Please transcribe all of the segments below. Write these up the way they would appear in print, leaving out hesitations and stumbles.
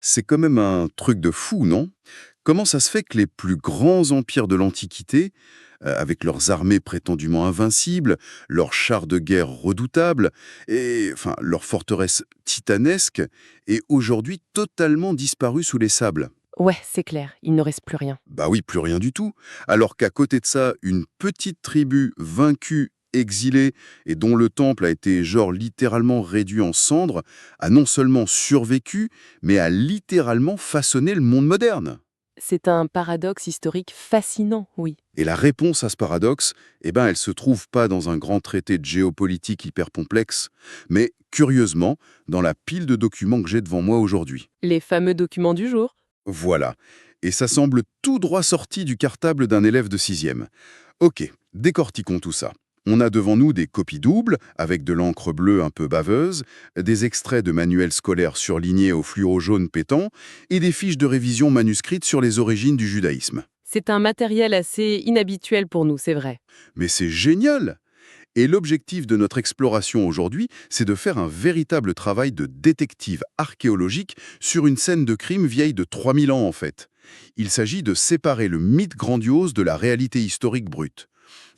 C'est quand même un truc de fou, non? Comment ça se fait que les plus grands empires de l'Antiquité, avec leurs armées prétendument invincibles, leurs chars de guerre redoutables, et enfin leurs forteresses titanesques, aient aujourd'hui totalement disparu sous les sables? Ouais, c'est clair, il ne reste plus rien. Bah oui, plus rien du tout. Alors qu'à côté de ça, une petite tribu vaincue, exilée, et dont le temple a été genre littéralement réduit en cendres, a non seulement survécu, mais a littéralement façonné le monde moderne. C'est un paradoxe historique fascinant, oui. Et la réponse à ce paradoxe, eh ben, elle se trouve pas dans un grand traité de géopolitique hyper complexe, mais curieusement, dans la pile de documents que j'ai devant moi aujourd'hui. Les fameux documents du jour. Voilà. Et ça semble tout droit sorti du cartable d'un élève de sixième. Ok, décortiquons tout ça. On a devant nous des copies doubles, avec de l'encre bleue un peu baveuse, des extraits de manuels scolaires surlignés au fluo jaune pétant, et des fiches de révision manuscrites sur les origines du judaïsme. C'est un matériel assez inhabituel pour nous, c'est vrai. Mais c'est génial! Et l'objectif de notre exploration aujourd'hui, c'est de faire un véritable travail de détective archéologique sur une scène de crime vieille de 3000 ans en fait. Il s'agit de séparer le mythe grandiose de la réalité historique brute,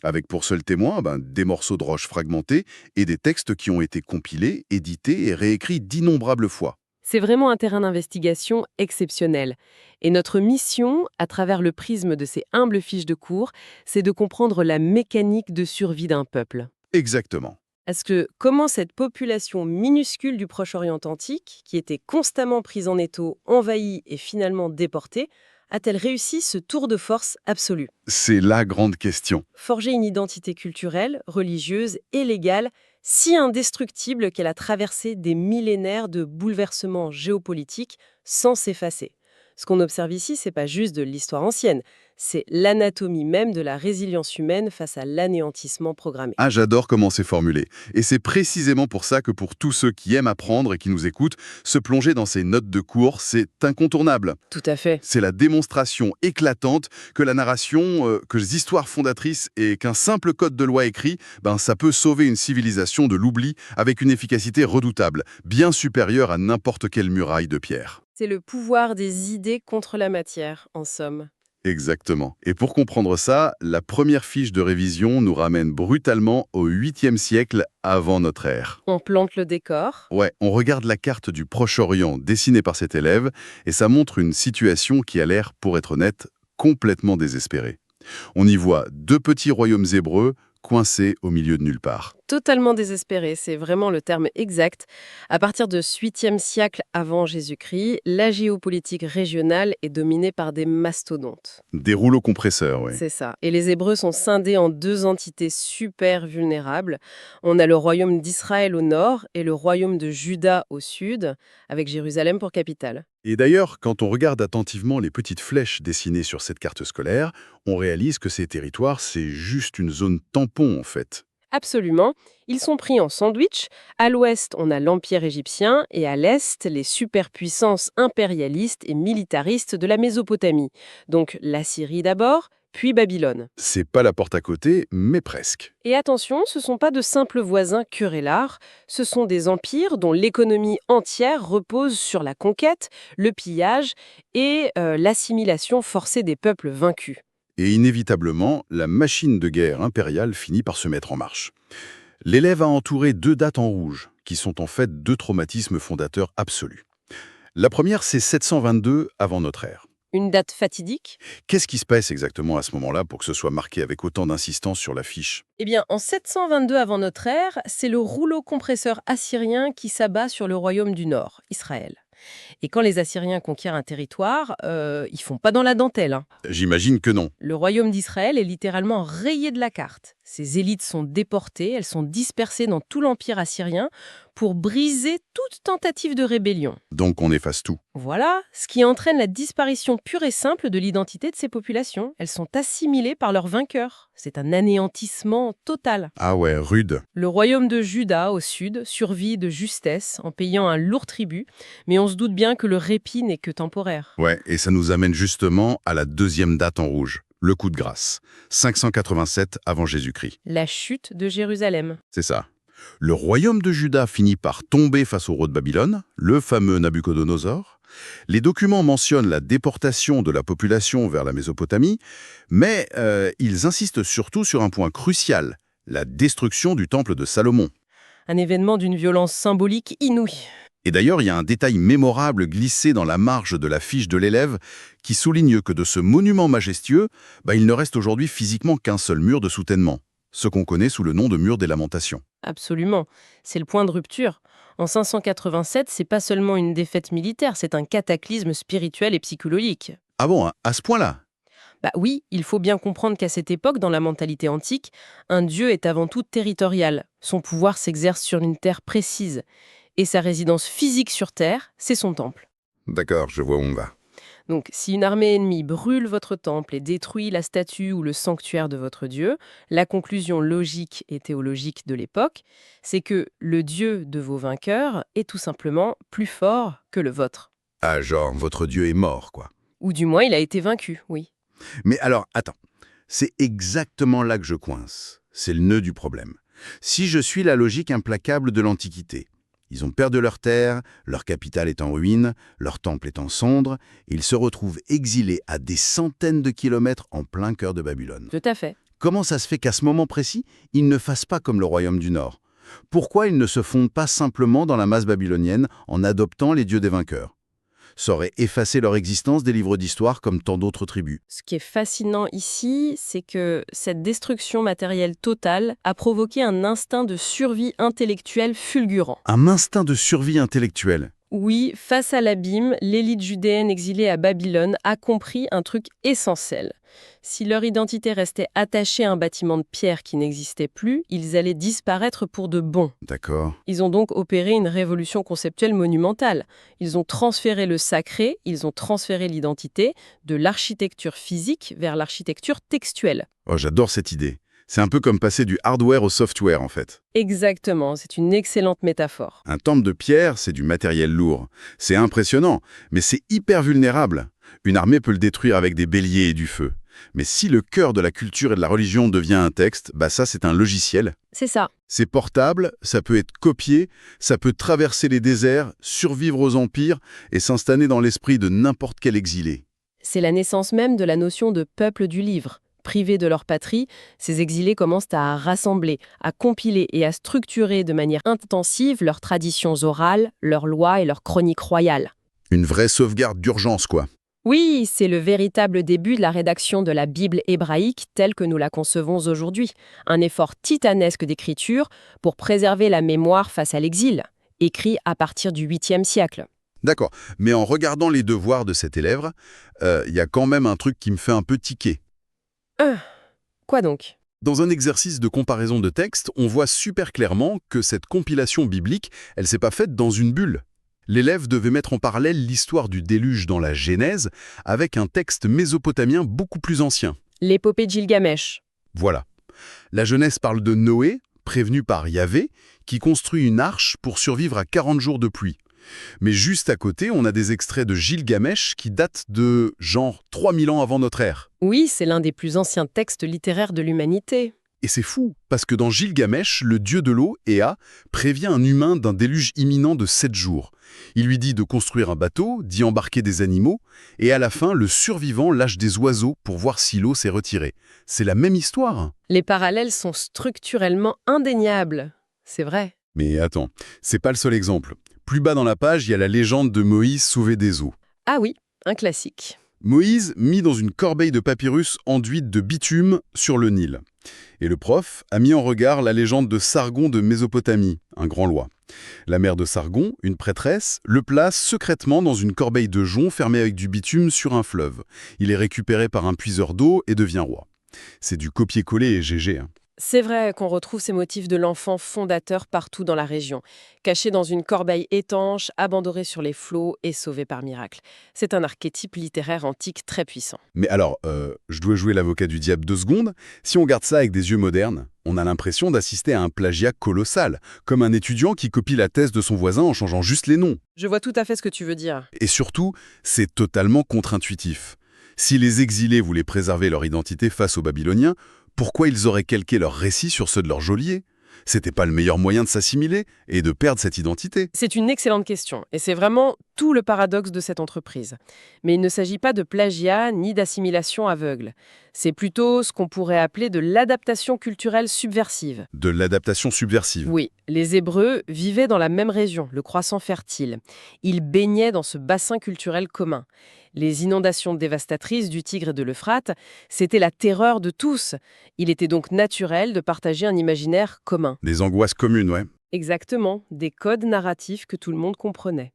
avec pour seul témoin des morceaux de roches fragmentés et des textes qui ont été compilés, édités et réécrits d'innombrables fois. C'est vraiment un terrain d'investigation exceptionnel. Et notre mission, à travers le prisme de ces humbles fiches de cours, c'est de comprendre la mécanique de survie d'un peuple. Exactement. Parce que comment cette population minuscule du Proche-Orient antique, qui était constamment prise en étau, envahie et finalement déportée, a-t-elle réussi ce tour de force absolu? C'est la grande question. Forger une identité culturelle, religieuse et légale si indestructible qu'elle a traversé des millénaires de bouleversements géopolitiques sans s'effacer. Ce qu'on observe ici, c'est pas juste de l'histoire ancienne, c'est l'anatomie même de la résilience humaine face à l'anéantissement programmé. Ah, j'adore comment c'est formulé. Et c'est précisément pour ça que pour tous ceux qui aiment apprendre et qui nous écoutent, se plonger dans ces notes de cours, c'est incontournable. Tout à fait. C'est la démonstration éclatante que la narration, que les histoires fondatrices et qu'un simple code de loi écrit, ça peut sauver une civilisation de l'oubli avec une efficacité redoutable, bien supérieure à n'importe quelle muraille de pierre. C'est le pouvoir des idées contre la matière, en somme. Exactement. Et pour comprendre ça, la première fiche de révision nous ramène brutalement au 8e siècle avant notre ère. On plante le décor. Ouais, on regarde la carte du Proche-Orient dessinée par cet élève et ça montre une situation qui a l'air, pour être honnête, complètement désespérée. On y voit deux petits royaumes hébreux coincés au milieu de nulle part. Totalement désespéré, c'est vraiment le terme exact. À partir de 8e siècle avant Jésus-Christ, la géopolitique régionale est dominée par des mastodontes. Des rouleaux compresseurs, oui. C'est ça. Et les Hébreux sont scindés en deux entités super vulnérables. On a le royaume d'Israël au nord et le royaume de Juda au sud, avec Jérusalem pour capitale. Et d'ailleurs, quand on regarde attentivement les petites flèches dessinées sur cette carte scolaire, on réalise que ces territoires, c'est juste une zone tampon en fait. Absolument. Ils sont pris en sandwich. À l'ouest, on a l'Empire égyptien et à l'est, les superpuissances impérialistes et militaristes de la Mésopotamie. Donc la Syrie d'abord, puis Babylone. C'est pas la porte à côté, mais presque. Et attention, ce ne sont pas de simples voisins querellards, ce sont des empires dont l'économie entière repose sur la conquête, le pillage et l'assimilation forcée des peuples vaincus. Et inévitablement, la machine de guerre impériale finit par se mettre en marche. L'élève a entouré deux dates en rouge, qui sont en fait deux traumatismes fondateurs absolus. La première, c'est 722 avant notre ère. Une date fatidique? Qu'est-ce qui se passe exactement à ce moment-là pour que ce soit marqué avec autant d'insistance sur la fiche? Eh bien, en 722 avant notre ère, c'est le rouleau compresseur assyrien qui s'abat sur le royaume du Nord, Israël. Et quand les Assyriens conquièrent un territoire, ils font pas dans la dentelle, hein. J'imagine que non. Le royaume d'Israël est littéralement rayé de la carte. Ses élites sont déportées, elles sont dispersées dans tout l'empire assyrien pour briser toute tentative de rébellion. Donc on efface tout. Voilà, ce qui entraîne la disparition pure et simple de l'identité de ces populations. Elles sont assimilées par leurs vainqueurs. C'est un anéantissement total. Ah ouais, rude. Le royaume de Juda, au sud, survit de justesse en payant un lourd tribut, mais on se doute bien que le répit n'est que temporaire. Ouais, et ça nous amène justement à la deuxième date en rouge, le coup de grâce. 587 avant Jésus-Christ. La chute de Jérusalem. C'est ça. Le royaume de Juda finit par tomber face au roi de Babylone, le fameux Nabuchodonosor. Les documents mentionnent la déportation de la population vers la Mésopotamie, mais ils insistent surtout sur un point crucial, la destruction du temple de Salomon. Un événement d'une violence symbolique inouïe. Et d'ailleurs, il y a un détail mémorable glissé dans la marge de la fiche de l'élève qui souligne que de ce monument majestueux, il ne reste aujourd'hui physiquement qu'un seul mur de soutènement, ce qu'on connaît sous le nom de mur des lamentations. Absolument. C'est le point de rupture. En 587, c'est pas seulement une défaite militaire, c'est un cataclysme spirituel et psychologique. Ah bon, à ce point-là? Bah oui, il faut bien comprendre qu'à cette époque, dans la mentalité antique, un dieu est avant tout territorial. Son pouvoir s'exerce sur une terre précise. Et sa résidence physique sur terre, c'est son temple. D'accord, je vois où on va. Donc, si une armée ennemie brûle votre temple et détruit la statue ou le sanctuaire de votre dieu, la conclusion logique et théologique de l'époque, c'est que le dieu de vos vainqueurs est tout simplement plus fort que le vôtre. Ah, genre, votre dieu est mort, quoi. Ou du moins, il a été vaincu, oui. Mais alors, attends, c'est exactement là que je coince. C'est le nœud du problème. Si je suis la logique implacable de l'Antiquité, ils ont perdu leur terre, leur capitale est en ruine, leur temple est en cendres, et ils se retrouvent exilés à des centaines de kilomètres en plein cœur de Babylone. Tout à fait. Comment ça se fait qu'à ce moment précis, ils ne fassent pas comme le royaume du Nord? Pourquoi ils ne se fondent pas simplement dans la masse babylonienne en adoptant les dieux des vainqueurs? Ça aurait effacé leur existence des livres d'histoire comme tant d'autres tribus. Ce qui est fascinant ici, c'est que cette destruction matérielle totale a provoqué un instinct de survie intellectuelle fulgurant. Un instinct de survie intellectuelle. Oui, face à l'abîme, l'élite judéenne exilée à Babylone a compris un truc essentiel. Si leur identité restait attachée à un bâtiment de pierre qui n'existait plus, ils allaient disparaître pour de bon. D'accord. Ils ont donc opéré une révolution conceptuelle monumentale. Ils ont transféré le sacré, ils ont transféré l'identité de l'architecture physique vers l'architecture textuelle. Oh, j'adore cette idée. C'est un peu comme passer du hardware au software, en fait. Exactement, c'est une excellente métaphore. Un temple de pierre, c'est du matériel lourd. C'est impressionnant, mais c'est hyper vulnérable. Une armée peut le détruire avec des béliers et du feu. Mais si le cœur de la culture et de la religion devient un texte, ça c'est un logiciel. C'est ça. C'est portable, ça peut être copié, ça peut traverser les déserts, survivre aux empires et s'installer dans l'esprit de n'importe quel exilé. C'est la naissance même de la notion de peuple du livre. Privés de leur patrie, ces exilés commencent à rassembler, à compiler et à structurer de manière intensive leurs traditions orales, leurs lois et leurs chroniques royales. Une vraie sauvegarde d'urgence, quoi. Oui, c'est le véritable début de la rédaction de la Bible hébraïque telle que nous la concevons aujourd'hui. Un effort titanesque d'écriture pour préserver la mémoire face à l'exil, écrit à partir du 8e siècle. D'accord, mais en regardant les devoirs de cet élève, il y a quand même un truc qui me fait un peu tiquer. Quoi donc ? Dans un exercice de comparaison de textes, on voit super clairement que cette compilation biblique, elle s'est pas faite dans une bulle. L'élève devait mettre en parallèle l'histoire du déluge dans la Genèse avec un texte mésopotamien beaucoup plus ancien. L'épopée de Gilgamesh. Voilà. La Genèse parle de Noé, prévenu par Yahvé, qui construit une arche pour survivre à 40 jours de pluie. Mais juste à côté, on a des extraits de Gilgamesh qui datent de, genre, 3000 ans avant notre ère. Oui, c'est l'un des plus anciens textes littéraires de l'humanité. Et c'est fou, parce que dans Gilgamesh, le dieu de l'eau, Ea, prévient un humain d'un déluge imminent de 7 jours. Il lui dit de construire un bateau, d'y embarquer des animaux, et à la fin, le survivant lâche des oiseaux pour voir si l'eau s'est retirée. C'est la même histoire. Les parallèles sont structurellement indéniables. C'est vrai. Mais attends, c'est pas le seul exemple. Plus bas dans la page, il y a la légende de Moïse sauvé des eaux. Ah oui, un classique. Moïse mis dans une corbeille de papyrus enduite de bitume sur le Nil. Et le prof a mis en regard la légende de Sargon de Mésopotamie, un grand roi. La mère de Sargon, une prêtresse, le place secrètement dans une corbeille de jonc fermée avec du bitume sur un fleuve. Il est récupéré par un puiseur d'eau et devient roi. C'est du copier-coller et GG. C'est vrai qu'on retrouve ces motifs de l'enfant fondateur partout dans la région, caché dans une corbeille étanche, abandonné sur les flots et sauvé par miracle. C'est un archétype littéraire antique très puissant. Mais alors, je dois jouer l'avocat du diable 2 secondes. Si on regarde ça avec des yeux modernes, on a l'impression d'assister à un plagiat colossal, comme un étudiant qui copie la thèse de son voisin en changeant juste les noms. Je vois tout à fait ce que tu veux dire. Et surtout, c'est totalement contre-intuitif. Si les exilés voulaient préserver leur identité face aux Babyloniens, pourquoi ils auraient calqué leur récit sur ceux de leurs geôliers? C'était pas le meilleur moyen de s'assimiler et de perdre cette identité? C'est une excellente question, et c'est vraiment tout le paradoxe de cette entreprise. Mais il ne s'agit pas de plagiat ni d'assimilation aveugle. C'est plutôt ce qu'on pourrait appeler de l'adaptation culturelle subversive. De l'adaptation subversive. Oui, les Hébreux vivaient dans la même région, le croissant fertile. Ils baignaient dans ce bassin culturel commun. Les inondations dévastatrices du Tigre et de l'Euphrate, c'était la terreur de tous. Il était donc naturel de partager un imaginaire commun. Des angoisses communes, ouais. Exactement, des codes narratifs que tout le monde comprenait.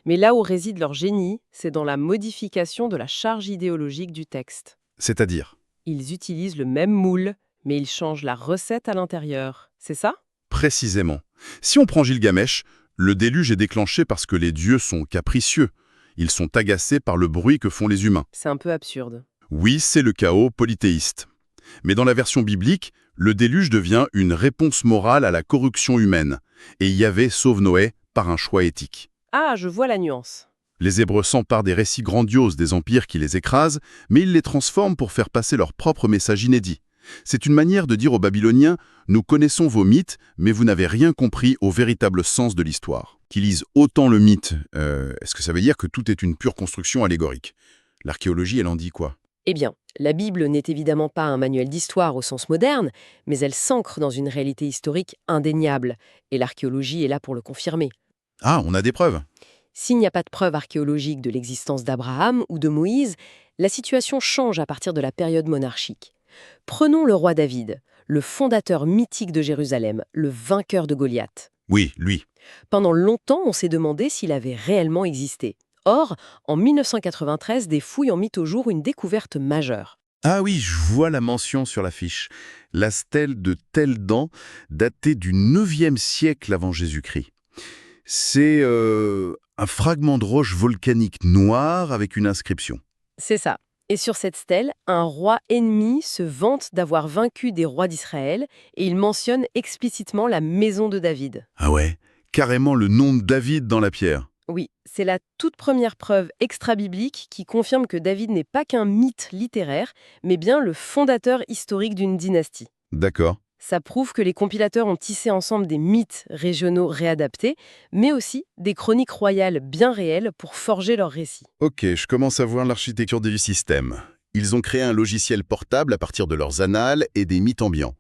Mais là où réside leur génie, c'est dans la modification de la charge idéologique du texte. C'est-à-dire? Ils utilisent le même moule, mais ils changent la recette à l'intérieur. C'est ça? Précisément. Si on prend Gilgamesh, le déluge est déclenché parce que les dieux sont capricieux. Ils sont agacés par le bruit que font les humains. C'est un peu absurde. Oui, c'est le chaos polythéiste. Mais dans la version biblique, le déluge devient une réponse morale à la corruption humaine. Et Yahvé sauve Noé par un choix éthique. Ah, je vois la nuance. Les Hébreux s'emparent des récits grandioses des empires qui les écrasent, mais ils les transforment pour faire passer leur propre message inédit. C'est une manière de dire aux Babyloniens « Nous connaissons vos mythes, mais vous n'avez rien compris au véritable sens de l'histoire ». Qu'ils lisent autant le mythe, est-ce que ça veut dire que tout est une pure construction allégorique? L'archéologie, elle en dit quoi? Eh bien, la Bible n'est évidemment pas un manuel d'histoire au sens moderne, mais elle s'ancre dans une réalité historique indéniable, et l'archéologie est là pour le confirmer. Ah, on a des preuves. S'il n'y a pas de preuve archéologique de l'existence d'Abraham ou de Moïse, la situation change à partir de la période monarchique. Prenons le roi David, le fondateur mythique de Jérusalem, le vainqueur de Goliath. Oui, lui. Pendant longtemps, on s'est demandé s'il avait réellement existé. Or, en 1993, des fouilles ont mis au jour une découverte majeure. Ah oui, je vois la mention sur l'affiche. La stèle de Tel-Dan, datée du 9e siècle avant Jésus-Christ. C'est un fragment de roche volcanique noire avec une inscription. C'est ça. Et sur cette stèle, un roi ennemi se vante d'avoir vaincu des rois d'Israël et il mentionne explicitement la maison de David. Ah ouais, carrément le nom de David dans la pierre. Oui, c'est la toute première preuve extra-biblique qui confirme que David n'est pas qu'un mythe littéraire, mais bien le fondateur historique d'une dynastie. D'accord. Ça prouve que les compilateurs ont tissé ensemble des mythes régionaux réadaptés, mais aussi des chroniques royales bien réelles pour forger leurs récits. Ok, je commence à voir l'architecture du système. Ils ont créé un logiciel portable à partir de leurs annales et des mythes ambiants.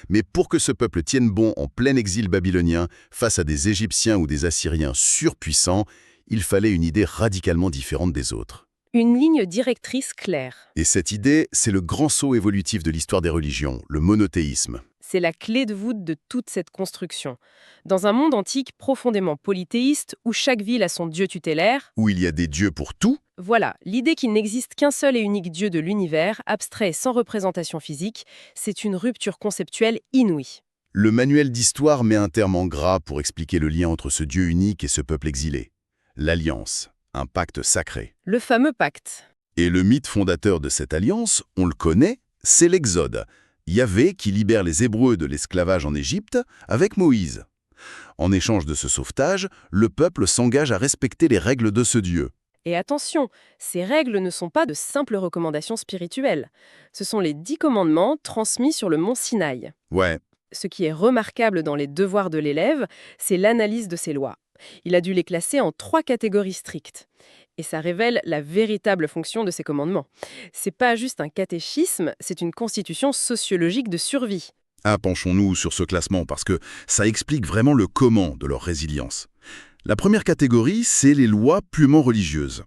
Mais pour que ce peuple tienne bon en plein exil babylonien, face à des Égyptiens ou des Assyriens surpuissants, il fallait une idée radicalement différente des autres. Une ligne directrice claire. Et cette idée, c'est le grand saut évolutif de l'histoire des religions, le monothéisme. C'est la clé de voûte de toute cette construction. Dans un monde antique profondément polythéiste, où chaque ville a son dieu tutélaire, Où il y a des dieux pour tout, voilà, l'idée qu'il n'existe qu'un seul et unique dieu de l'univers, abstrait et sans représentation physique, c'est une rupture conceptuelle inouïe. le manuel d'histoire met un terme en gras pour expliquer le lien entre ce dieu unique et ce peuple exilé. L'alliance, un pacte sacré. Le fameux pacte. Et le mythe fondateur de cette alliance, on le connaît, c'est l'Exode. Yahvé qui libère les Hébreux de l'esclavage en Égypte avec Moïse. En échange de ce sauvetage, le peuple s'engage à respecter les règles de ce Dieu. Et attention, ces règles ne sont pas de simples recommandations spirituelles. Ce sont les 10 commandements transmis sur le mont Sinaï. Ouais, Ce qui est remarquable dans les devoirs de l'élève, c'est l'analyse de ces lois. Il a dû les classer en 3 catégories strictes. Et ça révèle la véritable fonction de ces commandements. C'est pas juste un catéchisme, c'est une constitution sociologique de survie. penchons-nous sur ce classement parce que ça explique vraiment le comment de leur résilience. La première catégorie, c'est les lois purement religieuses.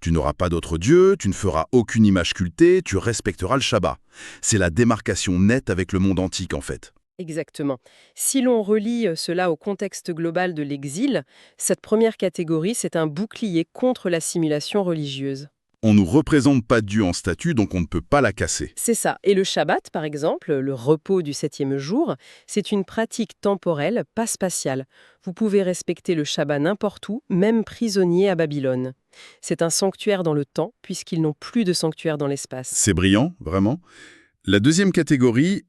Tu n'auras pas d'autre Dieu, tu ne feras aucune image cultée, tu respecteras le Shabbat. C'est la démarcation nette avec le monde antique en fait. Exactement. Si l'on relie cela au contexte global de l'exil, cette première catégorie, c'est un bouclier contre l'assimilation religieuse. On ne nous représente pas Dieu en statue, donc on ne peut pas la casser. C'est ça. Et le Shabbat, par exemple, le repos du 7e jour, c'est une pratique temporelle, pas spatiale. Vous pouvez respecter le Shabbat n'importe où, même prisonnier à Babylone. C'est un sanctuaire dans le temps, puisqu'ils n'ont plus de sanctuaire dans l'espace. C'est brillant, vraiment. La deuxième catégorie,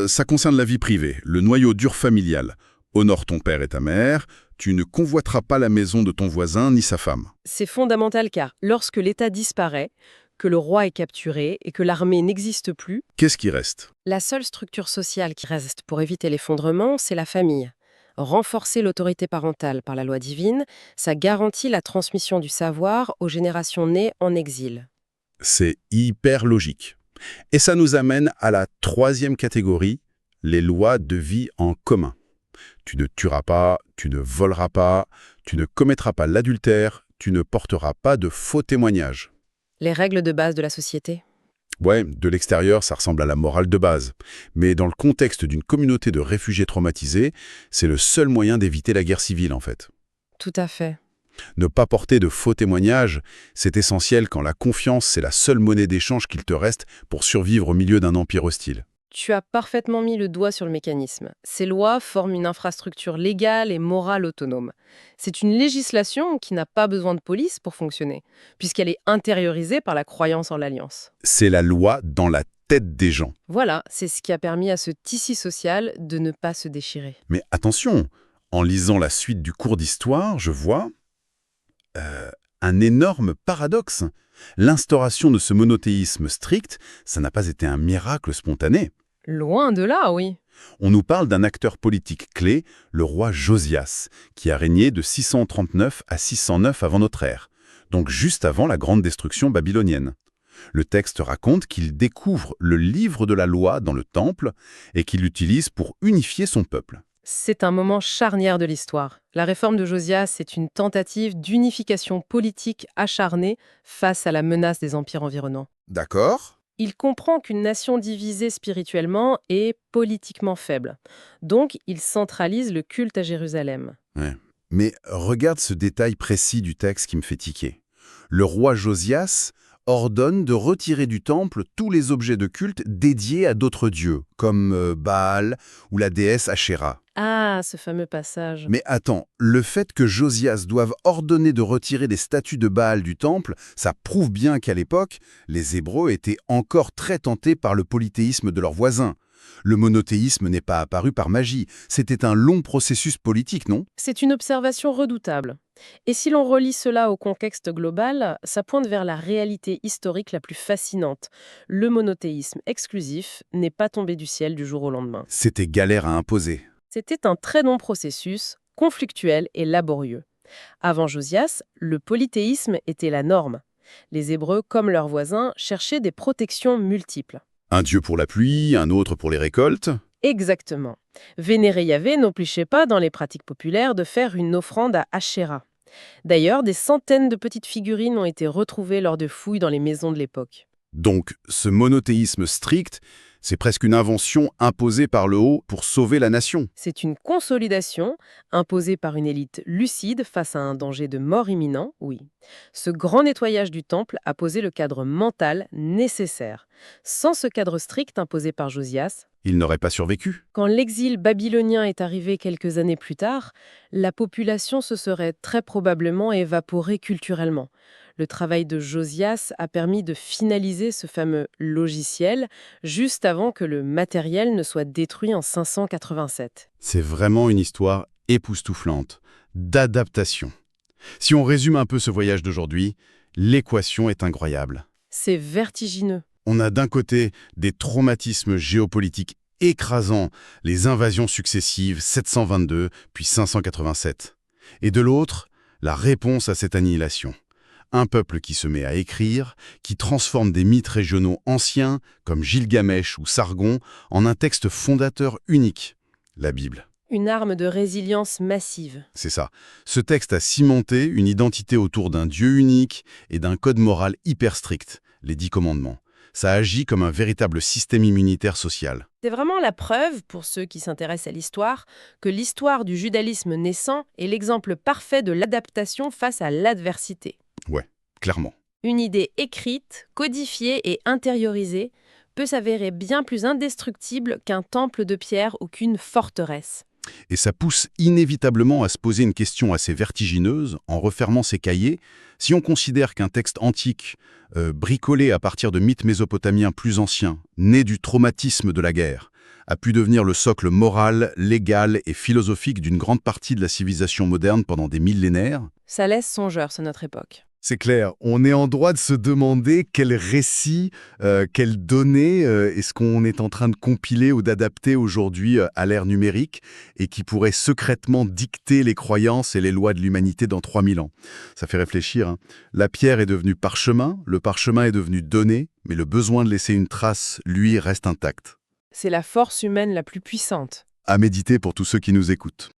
ça concerne la vie privée, le noyau dur familial. Honore ton père et ta mère, tu ne convoiteras pas la maison de ton voisin ni sa femme. C'est fondamental car, lorsque l'État disparaît, que le roi est capturé et que l'armée n'existe plus, Qu'est-ce qui reste? la seule structure sociale qui reste pour éviter l'effondrement, c'est la famille. Renforcer l'autorité parentale par la loi divine, ça garantit la transmission du savoir aux générations nées en exil. C'est hyper logique. Et ça nous amène à la troisième catégorie, les lois de vie en commun. Tu ne tueras pas, tu ne voleras pas, tu ne commettras pas l'adultère, tu ne porteras pas de faux témoignages. Les règles de base de la société. Ouais, de l'extérieur, ça ressemble à la morale de base. Mais dans le contexte d'une communauté de réfugiés traumatisés, c'est le seul moyen d'éviter la guerre civile, en fait. Tout à fait. Ne pas porter de faux témoignages, c'est essentiel quand la confiance, c'est la seule monnaie d'échange qu'il te reste pour survivre au milieu d'un empire hostile. Tu as parfaitement mis le doigt sur le mécanisme. Ces lois forment une infrastructure légale et morale autonome. C'est une législation qui n'a pas besoin de police pour fonctionner, puisqu'elle est intériorisée par la croyance en l'alliance. C'est la loi dans la tête des gens. Voilà, c'est ce qui a permis à ce tissu social de ne pas se déchirer. Mais attention, en lisant la suite du cours d'histoire, je vois un énorme paradoxe. L'instauration de ce monothéisme strict, ça n'a pas été un miracle spontané. Loin de là, oui. On nous parle d'un acteur politique clé, le roi Josias, qui a régné de 639 à 609 avant notre ère, donc juste avant la grande destruction babylonienne. Le texte raconte qu'il découvre le livre de la loi dans le temple et qu'il l'utilise pour unifier son peuple. C'est un moment charnière de l'histoire. La réforme de Josias est une tentative d'unification politique acharnée face à la menace des empires environnants. D'accord. Il comprend qu'une nation divisée spirituellement est politiquement faible. Donc, il centralise le culte à Jérusalem. Ouais. Mais regarde ce détail précis du texte qui me fait tiquer. Le roi Josias ordonne de retirer du temple tous les objets de culte dédiés à d'autres dieux, comme Baal ou la déesse Ashéra. Ah, ce fameux passage. Mais attends, le fait que Josias doive ordonner de retirer des statues de Baal du temple, ça prouve bien qu'à l'époque, les Hébreux étaient encore très tentés par le polythéisme de leurs voisins. Le monothéisme n'est pas apparu par magie, c'était un long processus politique, non? C'est une observation redoutable. Et si l'on relie cela au contexte global, ça pointe vers la réalité historique la plus fascinante. Le monothéisme exclusif n'est pas tombé du ciel du jour au lendemain. C'était galère à imposer. C'était un très long processus, conflictuel et laborieux. Avant Josias, le polythéisme était la norme. Les Hébreux, comme leurs voisins, cherchaient des protections multiples. Un dieu pour la pluie, un autre pour les récoltes. Exactement. Vénérer Yahvé n'obligeait pas dans les pratiques populaires de faire une offrande à Ashéra. D'ailleurs, des centaines de petites figurines ont été retrouvées lors de fouilles dans les maisons de l'époque. Donc, ce monothéisme strict, c'est presque une invention imposée par le haut pour sauver la nation. C'est une consolidation imposée par une élite lucide face à un danger de mort imminent, oui. Ce grand nettoyage du temple a posé le cadre mental nécessaire. Sans ce cadre strict imposé par Josias, Il n'aurait pas survécu. quand l'exil babylonien est arrivé quelques années plus tard, la population se serait très probablement évaporée culturellement. Le travail de Josias a permis de finaliser ce fameux logiciel juste avant que le matériel ne soit détruit en 587. C'est vraiment une histoire époustouflante, d'adaptation. Si on résume un peu ce voyage d'aujourd'hui, l'équation est incroyable. C'est vertigineux. On a d'un côté des traumatismes géopolitiques écrasants, les invasions successives 722 puis 587. Et de l'autre, la réponse à cette annihilation. Un peuple qui se met à écrire, qui transforme des mythes régionaux anciens, comme Gilgamesh ou Sargon, en un texte fondateur unique, la Bible. Une arme de résilience massive. C'est ça. Ce texte a cimenté une identité autour d'un Dieu unique et d'un code moral hyper strict, les 10 commandements. Ça agit comme un véritable système immunitaire social. C'est vraiment la preuve, pour ceux qui s'intéressent à l'histoire, que l'histoire du judaïsme naissant est l'exemple parfait de l'adaptation face à l'adversité. Ouais, clairement. Une idée écrite, codifiée et intériorisée peut s'avérer bien plus indestructible qu'un temple de pierre ou qu'une forteresse. Et ça pousse inévitablement à se poser une question assez vertigineuse en refermant ses cahiers. Si on considère qu'un texte antique, bricolé à partir de mythes mésopotamiens plus anciens, né du traumatisme de la guerre, a pu devenir le socle moral, légal et philosophique d'une grande partie de la civilisation moderne pendant des millénaires, Ça laisse songeur sur notre époque. C'est clair. On est en droit de se demander quel récit, quelles données est-ce qu'on est en train de compiler ou d'adapter aujourd'hui à l'ère numérique et qui pourrait secrètement dicter les croyances et les lois de l'humanité dans 3000 ans. Ça fait réfléchir, hein. La pierre est devenue parchemin, le parchemin est devenu donnée, mais le besoin de laisser une trace, lui, reste intact. C'est la force humaine la plus puissante. À méditer pour tous ceux qui nous écoutent.